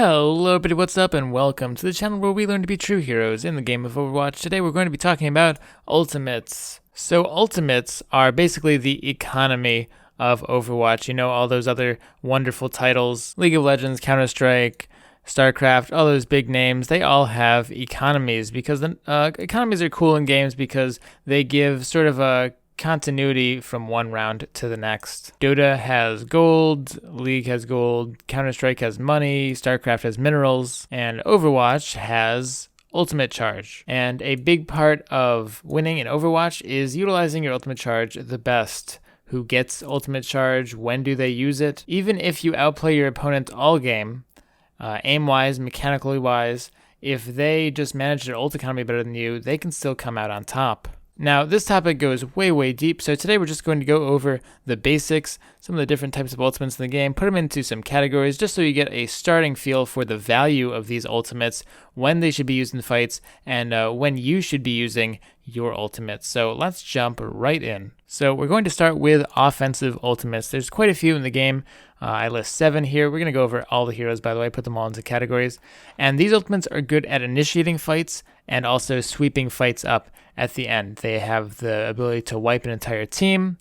Hello everybody, what's up, and welcome to the channel where we learn to be true heroes in the game of Overwatch. Today we're going to be talking about ultimates. So ultimates are basically the economy of Overwatch. You know, all those other wonderful titles, League of Legends, Counter-Strike, StarCraft, all those big names, they all have economies because the economies are cool in games because they give sort of a continuity from one round to the next. Dota has gold, League has gold, Counter-Strike has money, StarCraft has minerals, and Overwatch has ultimate charge. And a big part of winning in Overwatch is utilizing your ultimate charge the best. Who gets ultimate charge? When do they use it? Even if you outplay your opponent all game, aim-wise, mechanically-wise, if they just manage their ult economy better than you, they can still come out on top. Now, this topic goes way deep, so today we're just going to go over the basics, some of the different types of ultimates in the game, put them into some categories just so you get a starting feel for the value of these ultimates, when they should be used in fights, and when you should be using your ultimates. So let's jump right in. So we're going to start with offensive ultimates. There's quite a few in the game. I list 7 here. We're going to go over all the heroes, by the way, put them all into categories. And these ultimates are good at initiating fights and also sweeping fights up at the end. They have the ability to wipe an entire team,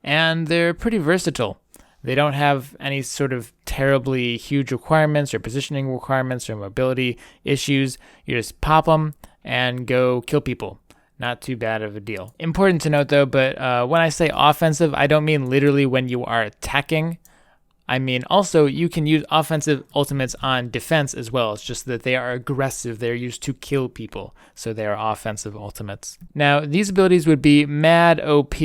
and they're pretty versatile. They don't have any sort of terribly huge requirements or positioning requirements or mobility issues. You just pop them and go kill people. Not too bad of a deal. Important to note though, but when I say offensive, I don't mean literally when you are attacking. I mean, also, you can use offensive ultimates on defense as well. It's just that they are aggressive. They're used to kill people, so they are offensive ultimates. Now, these abilities would be mad OP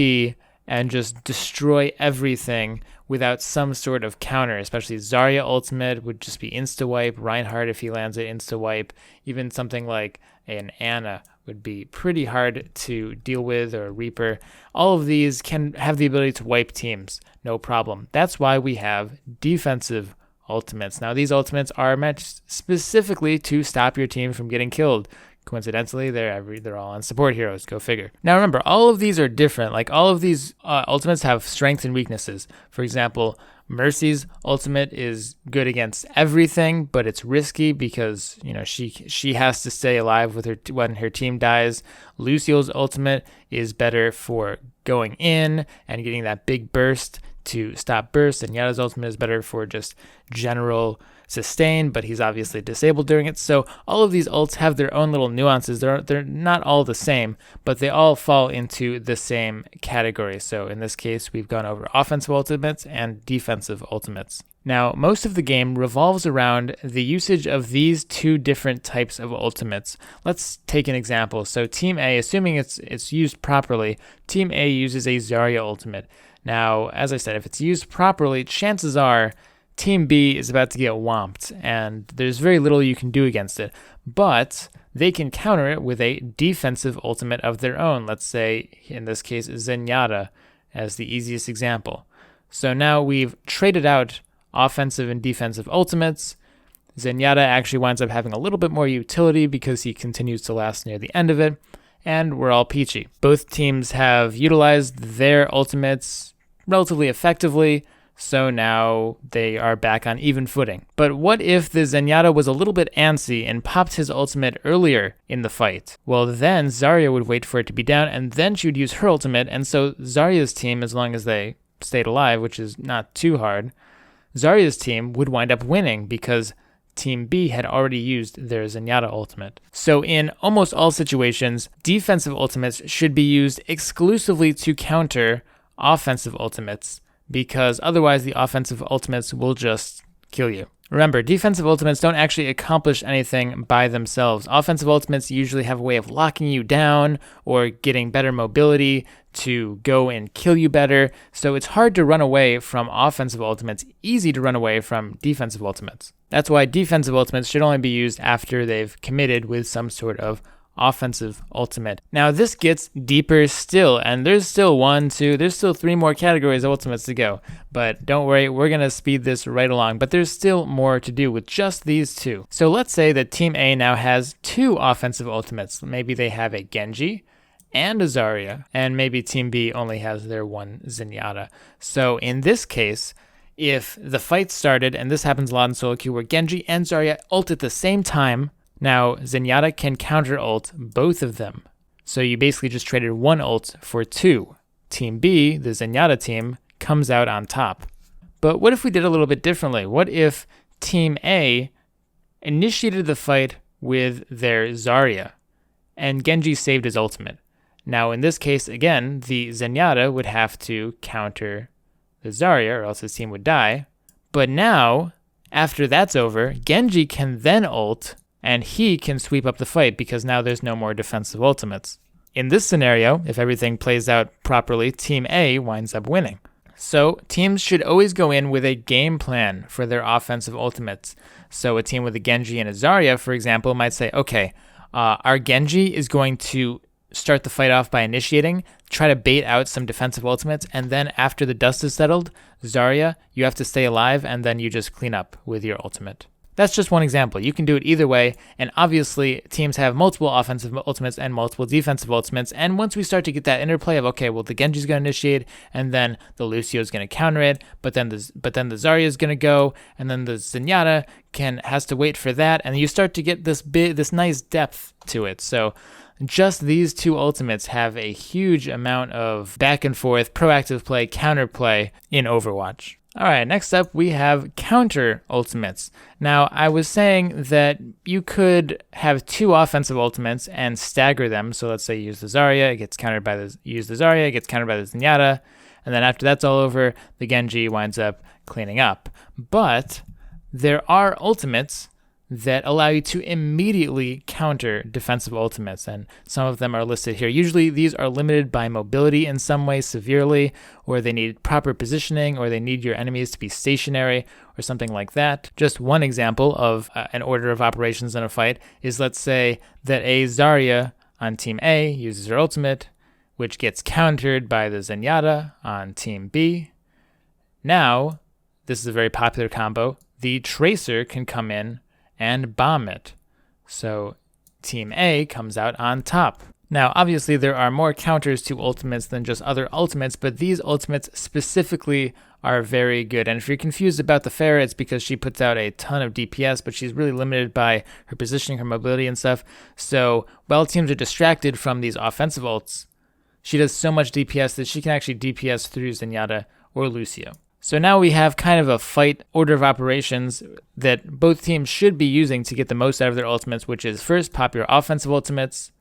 and just destroy everything without some sort of counter, especially Zarya ultimate would just be insta-wipe. Reinhardt, if he lands it, insta-wipe. Even something like an Ana would be pretty hard to deal with, or a Reaper. All of these can have the ability to wipe teams, no problem. That's why we have defensive ultimates. Now, these ultimates are meant specifically to stop your team from getting killed. Coincidentally, they're all on support heroes. Go figure. Now remember, all of these are different. Like, all of these ultimates have strengths and weaknesses. For example, Mercy's ultimate is good against everything, but it's risky because, you know, she has to stay alive with when her team dies. Lucio's ultimate is better for going in and getting that big burst to stop burst, and Yada's ultimate is better for just general sustain, but he's obviously disabled during it. So all of these ults have their own little nuances. They're not all the same, but they all fall into the same category. So in this case, we've gone over offensive ultimates and defensive ultimates. Now, most of the game revolves around the usage of these two different types of ultimates. Let's take an example. So Team A, assuming it's used properly, Team A uses a Zarya ultimate. Now, as I said, if it's used properly, chances are Team B is about to get whomped, and there's very little you can do against it. But they can counter it with a defensive ultimate of their own. Let's say, in this case, Zenyatta as the easiest example. So now we've traded out offensive and defensive ultimates. Zenyatta actually winds up having a little bit more utility because he continues to last near the end of it, and we're all peachy. Both teams have utilized their ultimates relatively effectively, so now they are back on even footing. But what if the Zenyatta was a little bit antsy and popped his ultimate earlier in the fight? Well, then Zarya would wait for it to be down, and then she would use her ultimate, and so Zarya's team, as long as they stayed alive, which is not too hard, Zarya's team would wind up winning because Team B had already used their Zenyatta ultimate. So in almost all situations, defensive ultimates should be used exclusively to counter offensive ultimates, because otherwise the offensive ultimates will just kill you. Remember, defensive ultimates don't actually accomplish anything by themselves. Offensive ultimates usually have a way of locking you down or getting better mobility to go and kill you better. So it's hard to run away from offensive ultimates, easy to run away from defensive ultimates. That's why defensive ultimates should only be used after they've committed with some sort of offensive ultimate. Now this gets deeper still, and there's still 3 more categories of ultimates to go, but don't worry, we're gonna speed this right along. But there's still more to do with just these 2. So let's say that Team A now has 2 offensive ultimates. Maybe they have a Genji and a Zarya, and maybe Team B only has their one Zenyatta. So in this case, if the fight started, and this happens a lot in solo queue, where Genji and Zarya ult at the same time, now Zenyatta can counter ult both of them. So you basically just traded one ult for two. Team B, the Zenyatta team, comes out on top. But what if we did a little bit differently? What if Team A initiated the fight with their Zarya, and Genji saved his ultimate? Now, in this case, again, the Zenyatta would have to counter the Zarya, or else his team would die. But now, after that's over, Genji can then ult, and he can sweep up the fight because now there's no more defensive ultimates. In this scenario, if everything plays out properly, Team A winds up winning. So teams should always go in with a game plan for their offensive ultimates. So a team with a Genji and a Zarya, for example, might say, okay, our Genji is going to start the fight off by initiating, try to bait out some defensive ultimates, and then after the dust is settled, Zarya, you have to stay alive, and then you just clean up with your ultimate. That's just one example. You can do it either way, and obviously teams have multiple offensive ultimates and multiple defensive ultimates, and once we start to get that interplay of, okay, well, the Genji's going to initiate, and then the Lucio's going to counter it, but then the Zarya's going to go, and then the Zenyatta has to wait for that, and you start to get this nice depth to it. So just these two ultimates have a huge amount of back and forth, proactive play, counter play in Overwatch. All right, next up we have counter ultimates. Now, I was saying that you could have two offensive ultimates and stagger them. So let's say you use the Zarya, it gets countered by the Zenyatta, and then after that's all over, the Genji winds up cleaning up. But there are ultimates that allow you to immediately counter defensive ultimates, and some of them are listed here. Usually these are limited by mobility in some way severely, or they need proper positioning, or they need your enemies to be stationary, or something like that. Just one example of an order of operations in a fight is, let's say that a Zarya on Team A uses her ultimate, which gets countered by the Zenyatta on Team B. Now, this is a very popular combo, the Tracer can come in and bomb it. So Team A comes out on top. Now, obviously, there are more counters to ultimates than just other ultimates, but these ultimates specifically are very good. And if you're confused about the Pharah, it's because she puts out a ton of DPS, but she's really limited by her positioning, her mobility, and stuff. So while teams are distracted from these offensive ults, she does so much DPS that she can actually DPS through Zenyatta or Lucio. So now we have kind of a fight order of operations that both teams should be using to get the most out of their ultimates, which is first pop your offensive ultimates,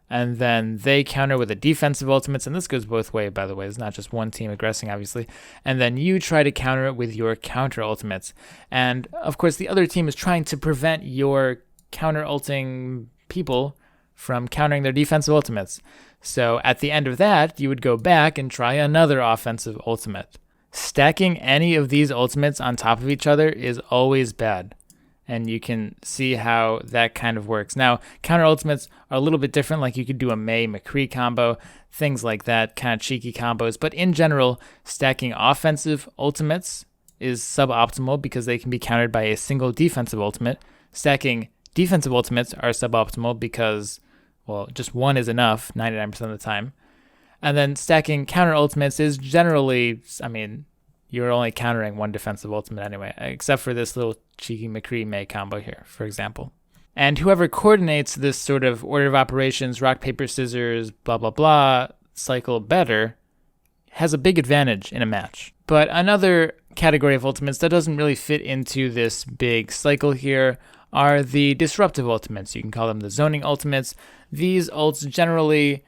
and then they counter with the defensive ultimates, and this goes both ways, by the way. It's not just one team aggressing, obviously. And then you try to counter it with your counter ultimates. And, of course, the other team is trying to prevent your counter-ulting people from countering their defensive ultimates. So at the end of that, you would go back and try another offensive ultimate. Stacking any of these ultimates on top of each other is always bad, and you can see how that kind of works. Now, counter ultimates are a little bit different, like you could do a Mei-McCree combo, things like that, kind of cheeky combos, but in general, stacking offensive ultimates is suboptimal because they can be countered by a single defensive ultimate. Stacking defensive ultimates are suboptimal because, well, just one is enough 99% of the time. And then stacking counter ultimates is generally, I mean, you're only countering one defensive ultimate anyway, except for this little cheeky McCree-Mei combo here, for example. And whoever coordinates this sort of order of operations, rock, paper, scissors, blah, blah, blah, cycle better, has a big advantage in a match. But another category of ultimates that doesn't really fit into this big cycle here are the disruptive ultimates. You can call them the zoning ultimates. These ults generally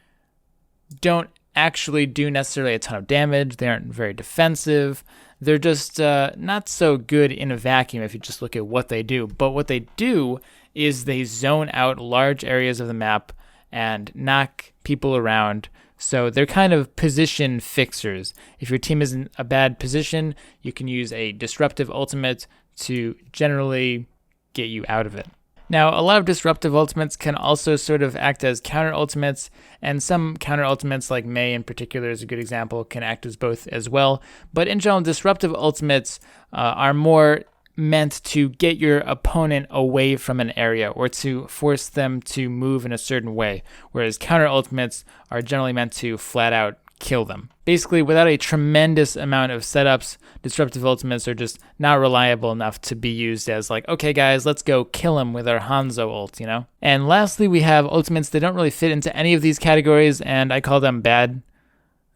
don't actually do necessarily a ton of damage. They aren't very defensive. They're just not so good in a vacuum if you just look at what they do. But what they do is they zone out large areas of the map and knock people around. So they're kind of position fixers. If your team is in a bad position, you can use a disruptive ultimate to generally get you out of it. Now, a lot of disruptive ultimates can also sort of act as counter ultimates, and some counter ultimates, like Mei in particular is a good example, can act as both as well. But in general, disruptive ultimates are more meant to get your opponent away from an area or to force them to move in a certain way, whereas counter ultimates are generally meant to flat out kill them. Basically, without a tremendous amount of setups, disruptive ultimates are just not reliable enough to be used as like, okay guys, let's go kill him with our Hanzo ult, you know? And lastly, we have ultimates that don't really fit into any of these categories, and I call them bad.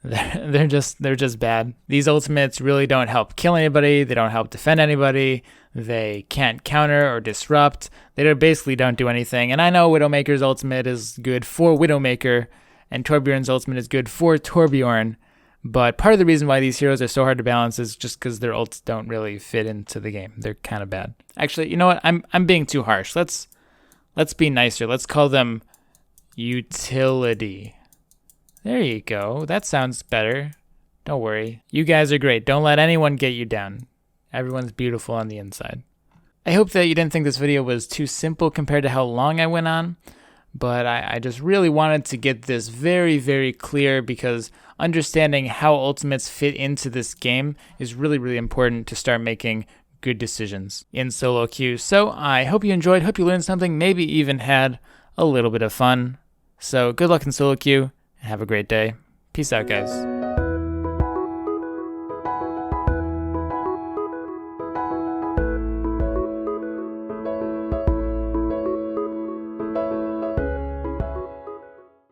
They're just bad. These ultimates really don't help kill anybody, they don't help defend anybody, they can't counter or disrupt, they basically don't do anything. And I know Widowmaker's ultimate is good for Widowmaker, and Torbjorn's ultimate is good for Torbjorn, but part of the reason why these heroes are so hard to balance is just because their ults don't really fit into the game. They're kind of bad. Actually, you know what? I'm being too harsh. Let's be nicer. Let's call them utility. There you go. That sounds better. Don't worry. You guys are great. Don't let anyone get you down. Everyone's beautiful on the inside. I hope that you didn't think this video was too simple compared to how long I went on, but I just really wanted to get this very, very clear because understanding how ultimates fit into this game is really, really important to start making good decisions in solo queue. So I hope you enjoyed, hope you learned something, maybe even had a little bit of fun. So good luck in solo queue. Have a great day. Peace out, guys.